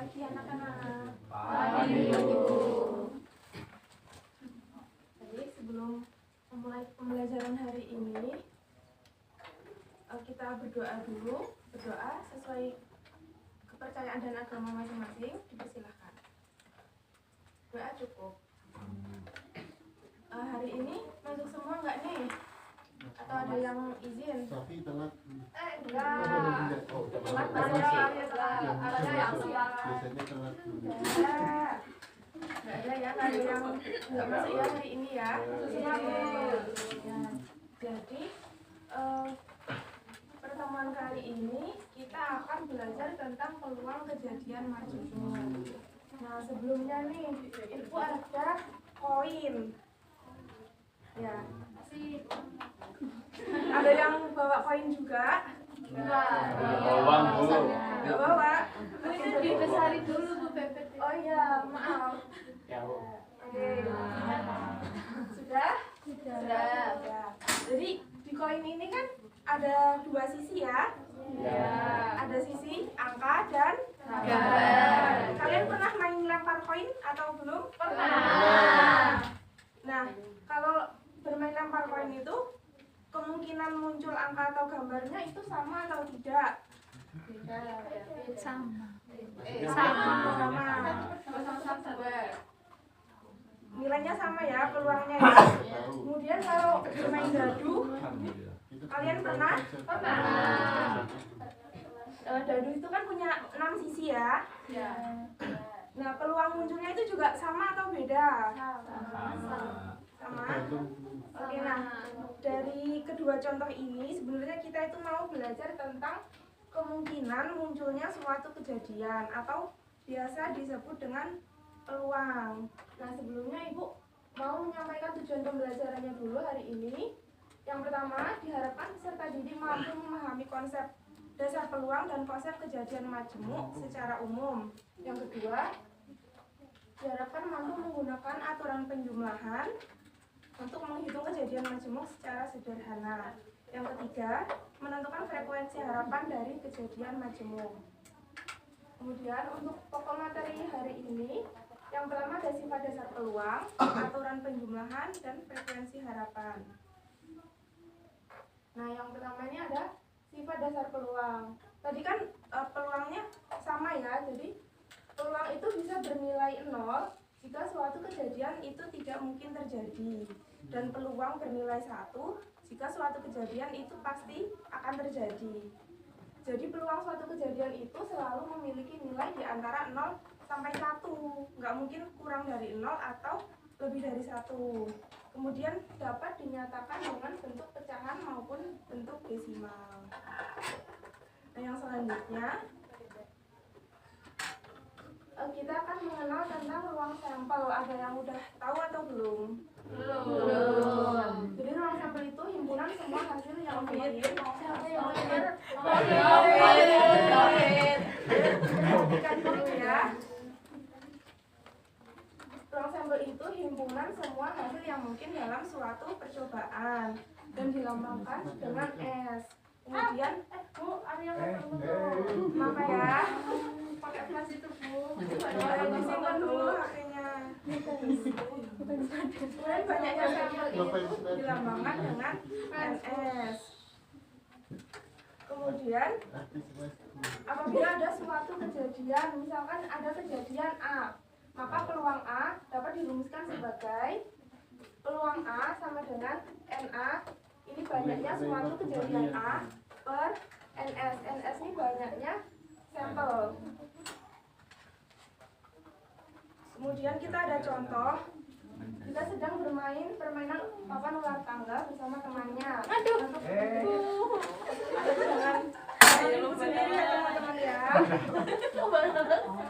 pagi anak-anak. Pagi, Ibu. Jadi sebelum memulai pembelajaran hari ini, kita berdoa dulu. Berdoa sesuai kepercayaan dan agama masing-masing. Dipersilahkan. Doa cukup. Hari ini masuk semua nggak nih? Atau ada yang izin? Tapi telat. Enggak. Telat Ada yang siap. biasanya telat. Enggak ada ya, nggak ada yang nggak masuk ya hari ini ya. Ya. Jadi pertemuan kali ini kita akan belajar tentang peluang kejadian majnun. Nah sebelumnya nih, Ibu ada koin. Ya. Ada yang bawa koin juga? Enggak. Bawa, Bu. Enggak bawa. Dibesarin dulu Bu Pepet. Oh iya, maaf. Oke. Sudah? Sudah. Jadi di koin ini kan ada dua sisi ya? Ya. Ada sisi angka dan Gambar. Kalian pernah main lempar koin atau belum? Pernah. Nah, kalau bermain lempar koin itu kemungkinan muncul angka atau gambarnya itu sama atau tidak? Sama. Sama. Nilainya sama ya, peluangnya ya. Kemudian kalau bermain dadu, kalian pernah? Dadu itu kan punya 6 sisi ya. Nah, peluang munculnya itu juga sama atau beda? Sama. Oke, nah dari kedua contoh ini sebenarnya kita itu mau belajar tentang kemungkinan munculnya suatu kejadian atau biasa disebut dengan peluang. Nah sebelumnya Ibu mau menyampaikan tujuan pembelajarannya dulu hari ini. Yang pertama, diharapkan peserta didik mampu memahami konsep dasar peluang dan konsep kejadian majemuk secara umum. Yang kedua, diharapkan mampu menggunakan aturan penjumlahan untuk menghitung kejadian majemuk secara sederhana. Yang ketiga, menentukan frekuensi harapan dari kejadian majemuk. Kemudian untuk pokok materi hari ini, yang pertama ada sifat dasar peluang, aturan penjumlahan, dan frekuensi harapan. Nah, yang pertama ini ada sifat dasar peluang. Tadi kan peluangnya sama ya, jadi peluang itu bisa bernilai 0 jika suatu kejadian itu tidak mungkin terjadi, dan peluang bernilai 1 jika suatu kejadian itu pasti akan terjadi. Jadi peluang suatu kejadian itu selalu memiliki nilai di antara 0 sampai 1, nggak mungkin kurang dari 0 atau lebih dari 1. Kemudian dapat dinyatakan dengan bentuk pecahan maupun bentuk desimal. Nah, yang selanjutnya kita akan mengenal tentang ruang sampel. Ada yang udah tahu atau belum? Belum. Jadi ruang sampel itu himpunan semua hasil yang mungkin. Perhatikan dulu ya. Ruang sampel itu himpunan semua hasil yang mungkin dalam suatu percobaan dan dilambangkan dengan S. Kemudian, Bu, ada yang ketemu tuh. Mama ya. Pakai flash itu, Bu. Disimpan dulu HP-nya. Kemudian banyaknya sampel itu dilambangkan dengan NS. Kemudian, apabila ada suatu kejadian, misalkan ada kejadian A, maka peluang A dapat dirumuskan sebagai peluang A sama dengan NA. Ini banyaknya suatu kejadian A per NS. NS ini banyaknya sampel. Kemudian kita ada contoh. Kita sedang bermain permainan papan ular tangga bersama temannya. Aduh. Jangan lupa sendiri ya teman-teman ya.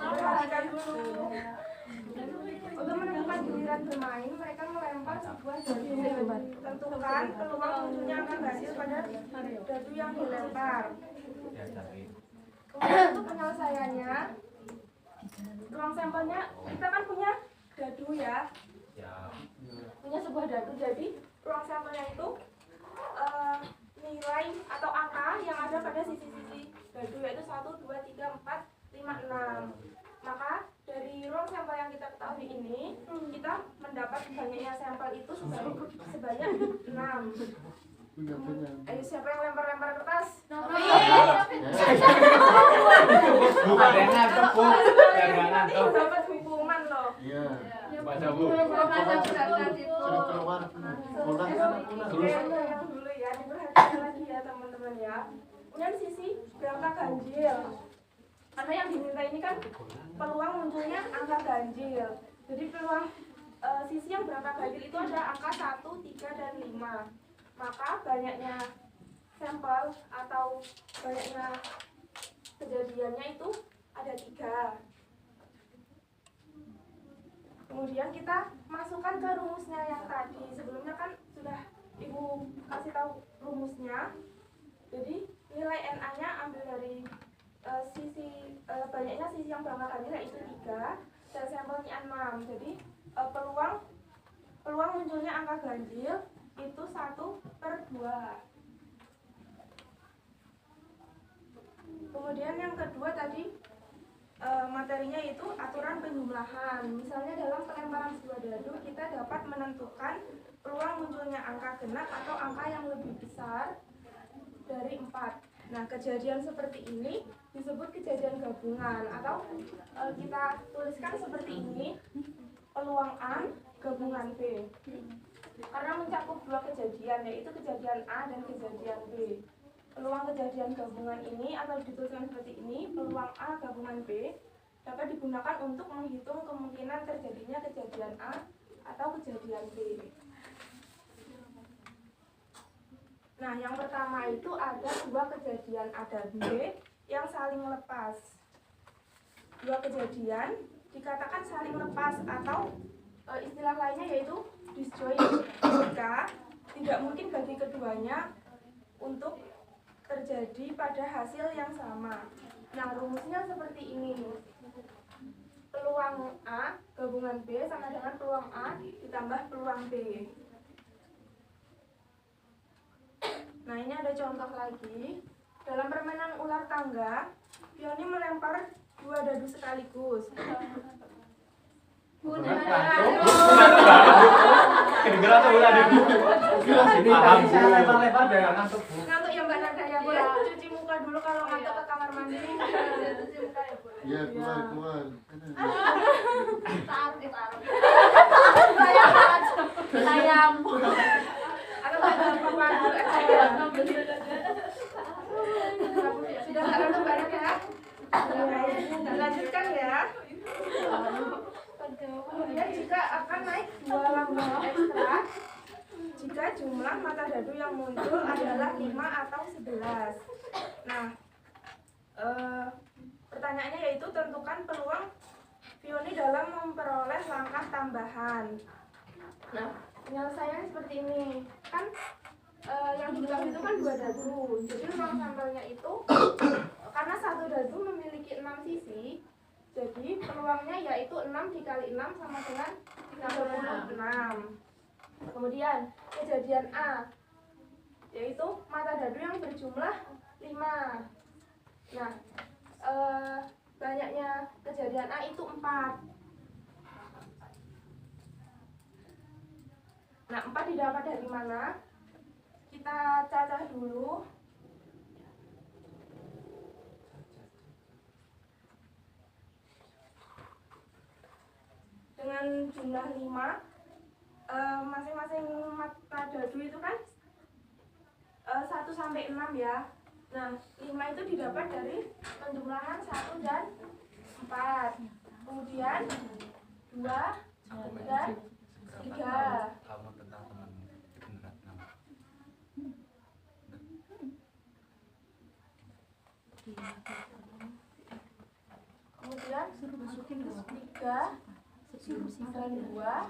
Perhatikan dulu. Untuk menentukan giliran bermain, mereka melempar sebuah dadu. Tentukan peluang munculnya akan berhasil pada dadu yang dilempar. Kemudian untuk penyelesaiannya, ruang sampelnya kita kan punya dadu ya, punya sebuah dadu. Jadi ruang sampelnya itu nilai atau angka yang ada pada sisi-sisi dadu yaitu 1, 2, 3, 4, 5, 6. Maka dari ruang sampel yang kita ketahui ini, kita mendapat banyaknya sampel itu sebanyak 6. Ayo siapa yang lempar-lempar kertas? Dapat hukuman loh. Iya. Baca Bu. Yang dulu ya, diperhatikan lagi ya teman-teman ya. Kemudian sisi berangka ganjil. Karena yang diminta ini kan peluang munculnya angka ganjil. Jadi peluang sisi yang berangka ganjil itu ada angka 1, 3, dan 5. Maka banyaknya sampel atau banyaknya kejadiannya itu ada 3. Kemudian kita masukkan ke rumusnya yang tadi. Sebelumnya kan sudah Ibu kasih tahu rumusnya. Jadi nilai NA-nya ambil dari banyaknya sisi yang berangka ganjil yaitu 3 dan sampelnya 6. Jadi peluang munculnya angka ganjil itu 1/2. Kemudian yang kedua tadi materinya itu aturan penjumlahan. Misalnya dalam pelemparan sebuah dadu kita dapat menentukan peluang munculnya angka genap atau angka yang lebih besar dari 4. Nah, kejadian seperti ini disebut kejadian gabungan atau kita tuliskan seperti ini, peluang A gabungan B. Karena mencakup 2 kejadian, yaitu kejadian A dan kejadian B. Peluang kejadian gabungan ini atau dituliskan seperti ini, peluang A gabungan B dapat digunakan untuk menghitung kemungkinan terjadinya kejadian A atau kejadian B. Nah, yang pertama itu ada 2 kejadian A dan B yang saling lepas. 2 kejadian dikatakan saling lepas atau istilah lainnya yaitu disjoint jika tidak mungkin bagi keduanya untuk terjadi pada hasil yang sama. Nah, rumusnya seperti ini. Peluang A gabungan B sama dengan peluang A ditambah peluang B. Nah, ini ada contoh lagi. Dalam permainan ular tangga, Pioni melempar 2 dadu sekaligus. Kedengeran tuh udah di Bu. Ini tadi saya lebar-lebar biar ngantuk Bu. Ngantuk ya Mbak Nada ya, boleh cuci muka dulu kalau ngantuk ke kamar mandi. Cuci muka ya boleh. Iya, keluar. Sayang. Atau nggak gampang aja. Sudah nggak ngantuk banget ya? Kita lanjutkan ya. Kemudian jika akan naik 2 lambang ekstra jika jumlah mata dadu yang muncul adalah 5 atau 11. Nah, pertanyaannya yaitu tentukan peluang Pioni dalam memperoleh langkah tambahan. Nah, penyelesaiannya seperti ini. Kan yang dibilang itu kan 2 dadu. Jadi ruang sampelnya itu karena 1 dadu memiliki 6 sisi. Jadi peluangnya yaitu 6 dikali 6 sama dengan 36. Kemudian kejadian A yaitu mata dadu yang berjumlah 5. Nah, banyaknya kejadian A itu 4. Nah, 4 didapat dari mana? Kita cacah dulu. Dengan jumlah 5, masing-masing mata dadu itu kan 1 sampai 6 ya. Nah, 5 itu didapat dari penjumlahan 1 dan 4. Kemudian 2 dan 3. Kamu tentang teman Kemudian 3 dan 2.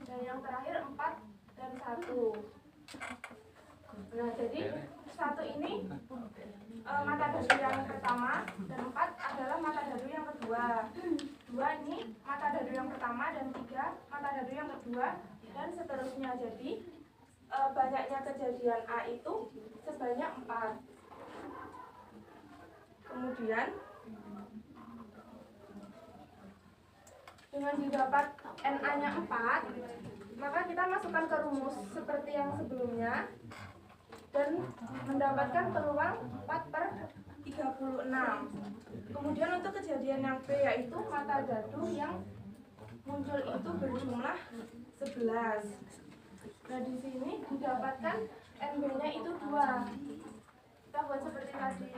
Dan yang terakhir 4 dan 1. Nah, jadi 1 ini mata dadu yang pertama dan 4 adalah mata dadu yang kedua. 2 ini mata dadu yang pertama dan 3 mata dadu yang kedua dan seterusnya. Jadi banyaknya kejadian A itu sebanyak 4. Kemudian dengan didapat NA-nya 4, maka kita masukkan ke rumus seperti yang sebelumnya dan mendapatkan peluang 4/36. Kemudian untuk kejadian yang B, yaitu mata gaduh yang muncul itu berjumlah 11. Nah, di sini didapatkan NB-nya itu 2. Kita buat seperti tadi.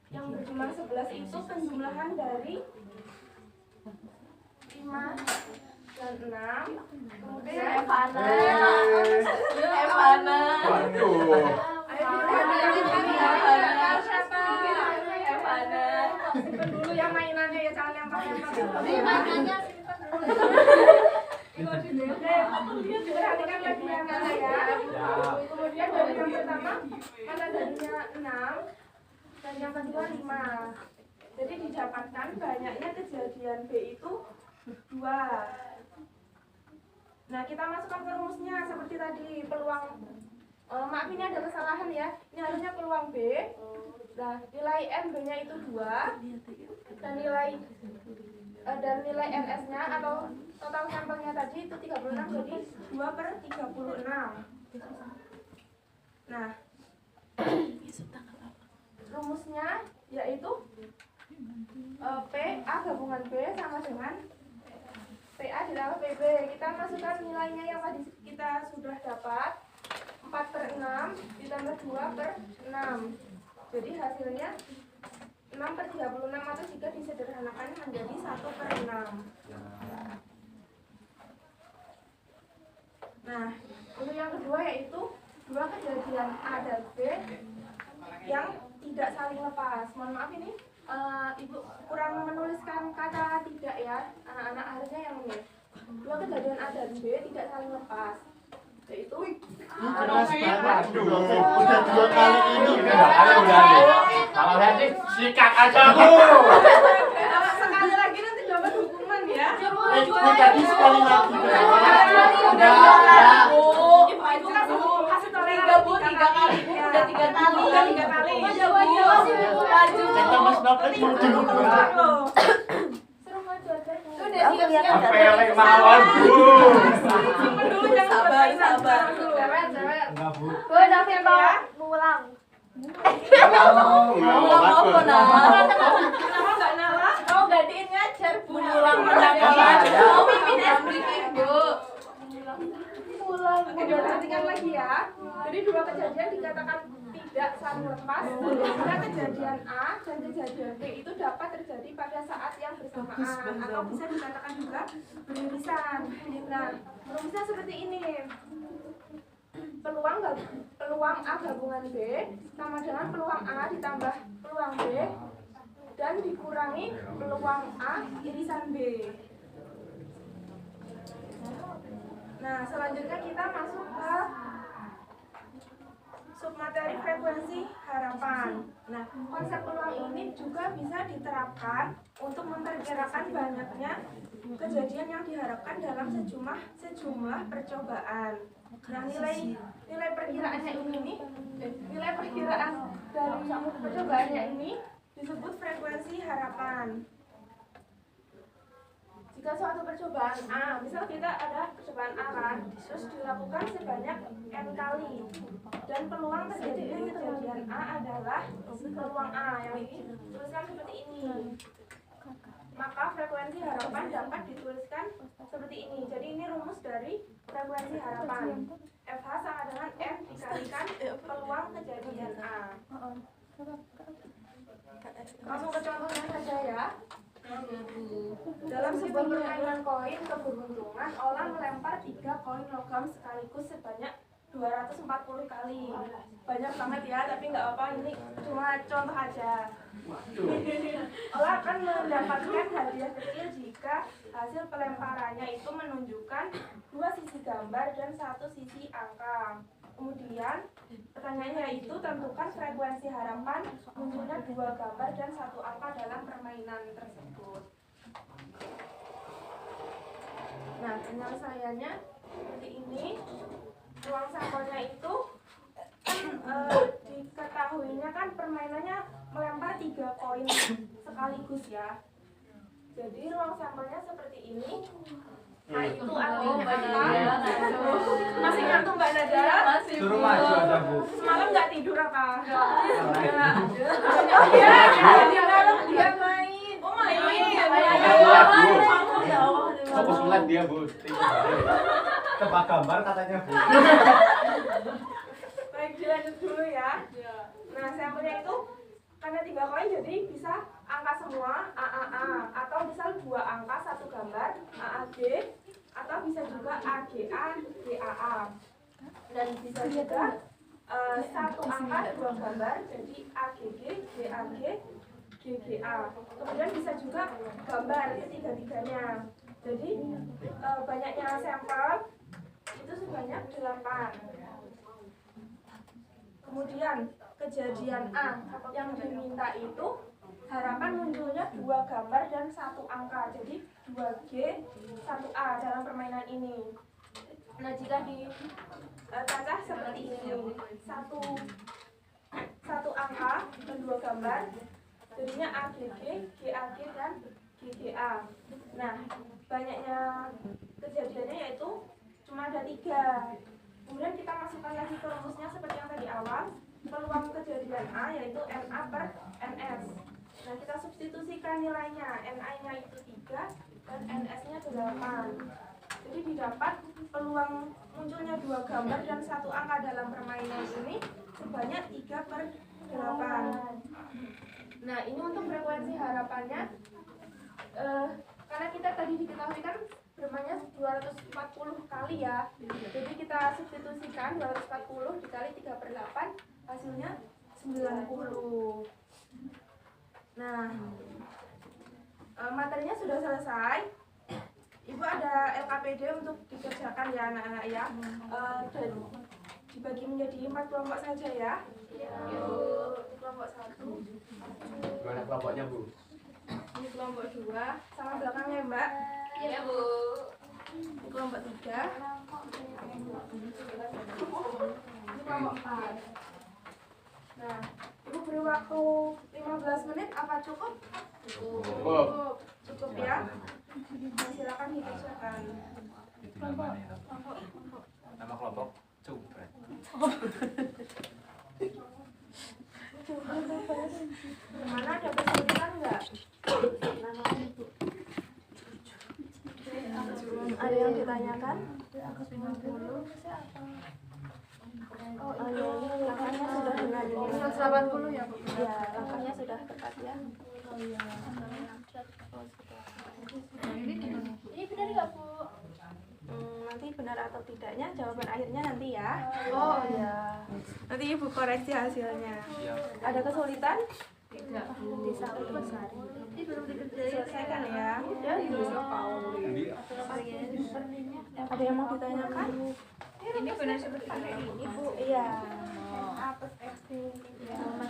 Yang berjumlah 11 itu penjumlahan dari 5 dan 6. Kemudian Evana. Evana. Waduh. Siapa? Evana. Simpen dulu ya mainannya ya, jangan lempar-lempar. Mainannya Perhatikan lagi mainannya ya. Kemudian dari yang pertama mata gaduhnya 6 dan yang kedua 5. Jadi didapatkan banyaknya kejadian B itu 2. Nah, kita masukkan ke rumusnya seperti tadi, peluang maaf ini ada kesalahan ya. Ini harusnya peluang B. Nah, nilai NB-nya itu 2 dan nilai NS-nya atau total sampelnya tadi itu 36, jadi 2/36. Nah, rumusnya yaitu PA gabungan B sama dengan PA ditambah PB. Kita masukkan nilainya yang tadi kita sudah dapat, 4/6 ditambah 2/6. Jadi hasilnya 6/36 atau jika disederhanakan menjadi 1/6. Nah, untuk yang kedua yaitu 2 kejadian A dan B yang tidak saling lepas. Mohon maaf ini Ibu kurang menuliskan kata tidak ya, anak-anak harusnya yang ini. 2 kejadian A dan B tidak saling lepas, yaitu Keras banget. Udah 2 kali ini. Kalau saya sih sikat aja, Bu. kalau sekali lagi nanti dapat hukuman ya. Bu tadi sekali lagi. Ibu kasih toleransi 3 kali. Udah 3 kali. Udah 3 kali. Kita Mas Bapak mau dulu. Udah siap-siap. Apa yang kemauan, Bu? Sabar. Enggak, Bu. Gue udah Vito ngulang. Apa Kenapa nggak Nala? Mau gantiin ngajar, Bu. Ngulang. Mau mimpin SBK, Bu. Oke, perhatikan lagi ya. Jadi 2 kejadian dikatakan tidak saling lepas jika kejadian A dan kejadian B itu dapat terjadi pada saat yang bersamaan atau bisa dikatakan juga beririsan. Nah, rumusnya seperti ini. Peluang A gabungan B sama dengan peluang A ditambah peluang B dan dikurangi peluang A irisan B. Nah, selanjutnya kita masuk ke submateri frekuensi harapan. Nah, konsep peluang ini juga bisa diterapkan untuk memperkirakan banyaknya kejadian yang diharapkan dalam sejumlah percobaan. Nah, nilai perkiraannya nilai perkiraan dari percobaannya ini disebut frekuensi harapan. Jika suatu percobaan A, misal kita ada percobaan A kan, terus dilakukan sebanyak n kali, dan peluang terjadinya kejadian A adalah peluang A yang ini tuliskan seperti ini. Maka frekuensi harapan dapat dituliskan seperti ini. Jadi ini rumus dari frekuensi harapan. FH sama dengan N dikalikan peluang kejadian A. Langsung ke contohnya saja ya. Dalam sebuah permainan koin keberuntungan, orang melempar 3 koin logam sekaligus sebanyak 240 kali. Banyak banget ya, tapi nggak apa-apa, ini cuma contoh aja. Orang akan mendapatkan hadiah kecil jika hasil pelemparannya itu menunjukkan 2 sisi gambar dan 1 sisi angka. Kemudian pertanyaannya itu tentukan frekuensi harapan munculnya 2 gambar dan 1 angka dalam permainan tersebut. Nah, penyelesaiannya seperti ini. Ruang sampelnya itu kan diketahuinya kan permainannya melempar punya 3 koin sekaligus ya. Jadi ruang sampelnya seperti ini. Nah itu artinya masih ngantuk Mbak Nada? Suruh maju aja Bu. Semalam nggak tidur apa? Enggak. Oh iya, dia main. Oh main. Fokus lihat dia Bu. Tebak gambar katanya Bu. Baik, dilanjut dulu ya. Nah, sampelnya itu karena 3 koin jadi bisa angka semua AAA atau misal 2 angka 1 gambar AAG atau bisa juga AGA GAA. Dan bisa juga 1 angka 2 gambar jadi AGG GAG GGA. Kemudian bisa juga gambar ketiga-tiganya. Jadi banyaknya sampel itu sebanyak 8. Kemudian kejadian A yang diminta itu harapan munculnya 2 gambar dan 1 angka, jadi 2G 1A dalam permainan ini. Nah jika dicacah seperti ini, satu angka dan 2 gambar, jadinya AGG, GAG dan GGA. Nah banyaknya kejadiannya yaitu cuma ada 3. Kemudian kita masukkan lagi ke rumusnya seperti yang tadi awal. Peluang kejadian A yaitu NA per NS. Nah kita substitusikan nilainya. NA-nya itu 3 dan NS-nya 8. Jadi didapat peluang munculnya 2 gambar dan 1 angka dalam permainan ini sebanyak 3 per 8. Nah ini untuk frekuensi harapannya. Karena kita tadi diketahui kan bermainnya 240 kali ya. Jadi kita substitusikan 240 dikali 3 per 8, hasilnya 90. Nah, materinya sudah selesai. Ibu ada LKPD untuk dikerjakan ya anak-anak ya. Dan dibagi menjadi 4 kelompok saja ya. Kelompok 1. Gimana kelompoknya Bu? Ini kelompok 2, sama belakangnya Mbak. Iya Bu. Ini kelompok 3. Ini kelompok 4. Nah, Ibu beri waktu 15 menit, apa cukup? Cukup. Cukup ya. Nah, silakan dikerjakan. Itu namanya. Nama kelompok Cupret. Gimana, ada kesulitan nggak? Ada yang ditanyakan? Oh iya, ini langkahnya sudah benar ini. 180 ya Bu? Iya, langkahnya sudah tepat ya. Ini benar nggak Bu? Nanti benar atau tidaknya jawaban akhirnya nanti ya. Oh iya. Nanti Ibu koreksi hasilnya. Ada kesulitan? Tidak. Bisa besar. Ini belum dikerjain. Selesaikan ya. Ada yang mau ditanyakan? Ini benar seperti ini Bu. Iya.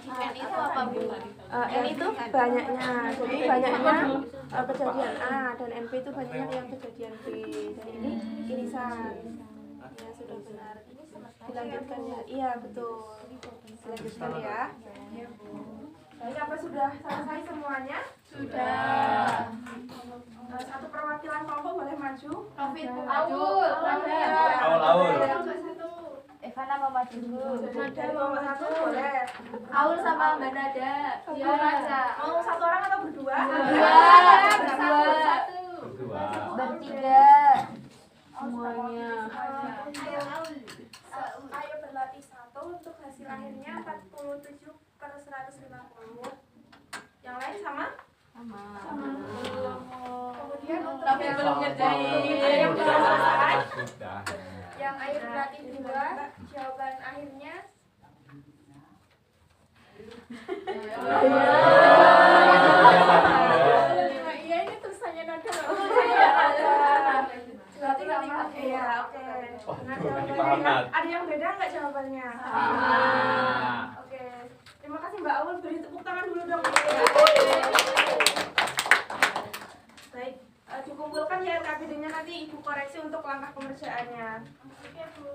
N itu apa Bu? N itu banyaknya. Jadi banyaknya kejadian A dan NP itu banyaknya yang kejadian B. Dan ini irisan. Ya sudah benar. Dilanjutkan ya. Iya betul. Dilanjutkan ya. Baik, apa sudah selesai semuanya? Sudah. Satu perwakilan kelompok boleh maju. Profit Bu. Aul. Evana mau maju dulu. Dari kelompok 1 boleh. Aul sama Mbak Nada. Iya aja. Mau 1 orang atau berdua? Berdua. Berdua. Bertiga. Semuanya. Ayo berlatih 1 untuk hasil akhirnya 47/150. Yang lain sama? Sama. Kemudian untuk Tapi belum ngerjain. yang belum selesai, Sudah. yang ayo berlatih 2, jawaban akhirnya iya ini tulisannya Nada. Berarti sama. Iya, oke. Nah, jawabannya ada yang beda nggak jawabannya? Oke. Terima kasih Mbak Aul, beri tepuk tangan dulu dong. Baik, dikumpulkan ya LKPD-nya, nanti Ibu koreksi untuk langkah pengerjaannya. Oke Bu.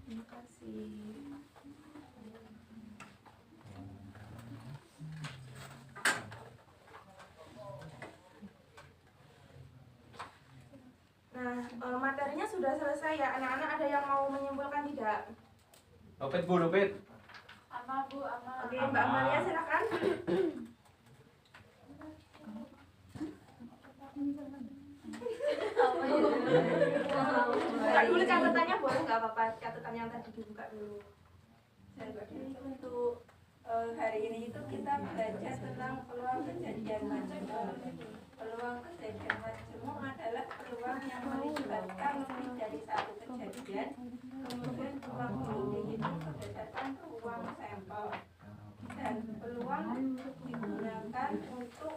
Terima kasih. materinya sudah selesai ya anak-anak. Ada yang mau menyimpulkan tidak? Lupit Bu, Lupit. Ama Bu, ama. Oke, Mbak Amalia silakan. Buka dulu catatannya, boleh nggak apa-apa, catatan yang tadi dibuka dulu. Untuk hari ini itu kita belajar tentang peluang kejadian majemuk. Peluang kejadian majemuk adalah peluang yang melibatkan lebih dari satu kejadian. Kemudian peluang ini itu berdasarkan peluang sampel. Dan peluang digunakan untuk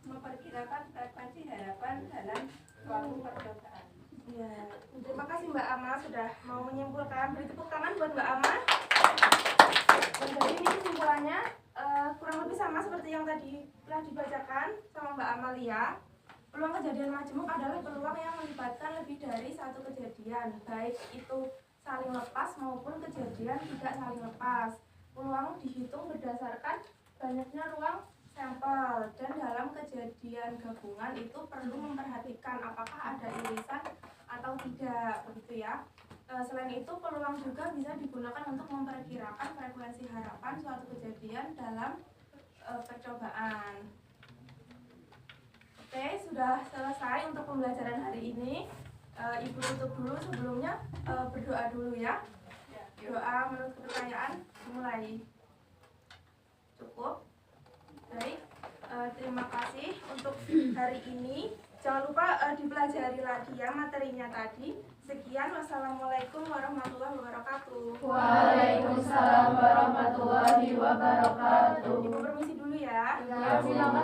memperkirakan frekuensi harapan dalam suatu percobaan. Ya, terima kasih Mbak Ama sudah mau menyimpulkan. Beri tepuk tangan buat Mbak Ama. Dan dari ini kesimpulannya kurang lebih sama seperti yang tadi telah dibacakan sama Mbak Amalia. Peluang kejadian majemuk adalah peluang yang melibatkan lebih dari satu kejadian, baik itu saling lepas maupun kejadian tidak saling lepas. Peluang dihitung berdasarkan banyaknya ruang sampel, dan dalam kejadian gabungan itu perlu memperhatikan apakah ada irisan atau tidak, begitu ya. Selain itu, peluang juga bisa digunakan untuk memperkirakan frekuensi harapan suatu kejadian dalam percobaan. Oke, sudah selesai untuk pembelajaran hari ini. Ibu tutup dulu, sebelumnya berdoa dulu ya. Doa menurut kepercayaan mulai. Cukup. Baik, terima kasih untuk hari ini. Jangan lupa dipelajari lagi ya materinya tadi. Sekian, wassalamualaikum warahmatullahi wabarakatuh. Waalaikumsalam warahmatullahi wabarakatuh. Ibu permisi dulu ya. Silakan.